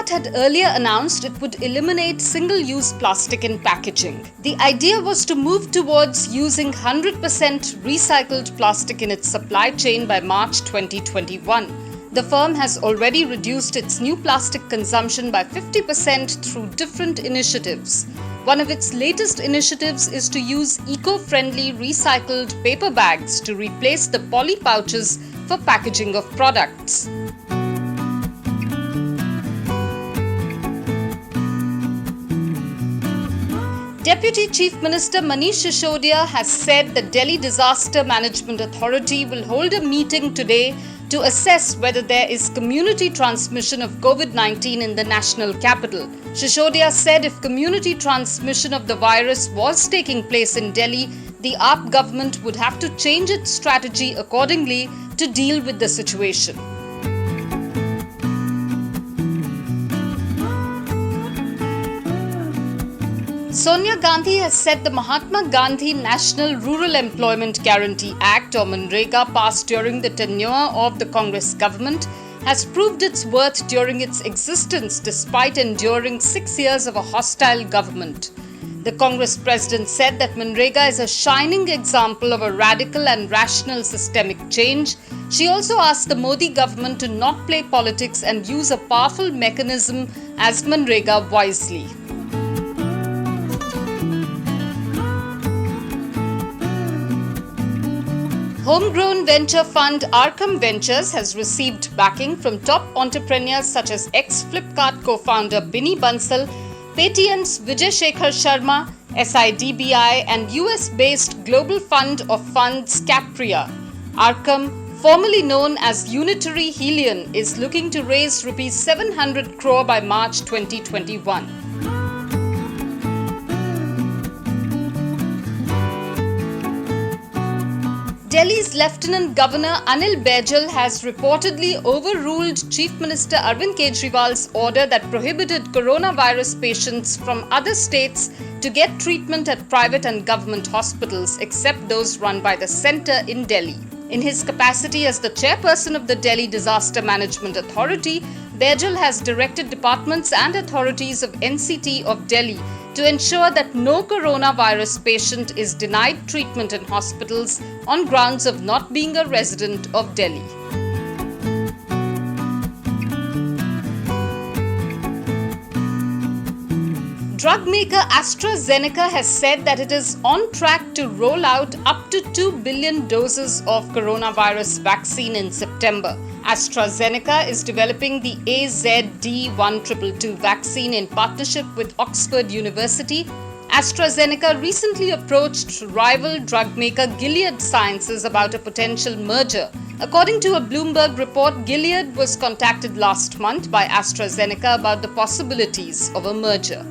Flipkart had earlier announced it would eliminate single-use plastic in packaging. The idea was to move towards using 100% recycled plastic in its supply chain by March 2021. The firm has already reduced its new plastic consumption by 50% through different initiatives. One of its latest initiatives is to use eco-friendly recycled paper bags to replace the poly pouches for packaging of products. Deputy Chief Minister Manish Sisodia has said the Delhi Disaster Management Authority will hold a meeting today to assess whether there is community transmission of COVID-19 in the national capital. Sisodia said if community transmission of the virus was taking place in Delhi, the AAP government would have to change its strategy accordingly to deal with the situation. Sonia Gandhi has said the Mahatma Gandhi National Rural Employment Guarantee Act or MNREGA passed during the tenure of the Congress government has proved its worth during its existence despite enduring 6 years of a hostile government. The Congress president said that MNREGA is a shining example of a radical and rational systemic change. She also asked the Modi government to not play politics and use a powerful mechanism as MNREGA wisely. Homegrown venture fund Arcam Ventures has received backing from top entrepreneurs such as ex-Flipkart co-founder Binny Bansal, Paytm's Vijay Shekhar Sharma, SIDBI and US-based global fund of funds Capria. Arcam, formerly known as Unitary Helion, is looking to raise Rs 700 crore by March 2021. Delhi's Lieutenant Governor Anil Baijal has reportedly overruled Chief Minister Arvind Kejriwal's order that prohibited coronavirus patients from other states to get treatment at private and government hospitals except those run by the centre in Delhi. In his capacity as the chairperson of the Delhi Disaster Management Authority, Baijal has directed departments and authorities of NCT of Delhi to ensure that no coronavirus patient is denied treatment in hospitals on grounds of not being a resident of Delhi. Drug maker AstraZeneca has said that it is on track to roll out up to 2 billion doses of coronavirus vaccine in September. AstraZeneca is developing the AZD1222 vaccine in partnership with Oxford University. AstraZeneca recently approached rival drug maker Gilead Sciences about a potential merger. According to a Bloomberg report, Gilead was contacted last month by AstraZeneca about the possibilities of a merger.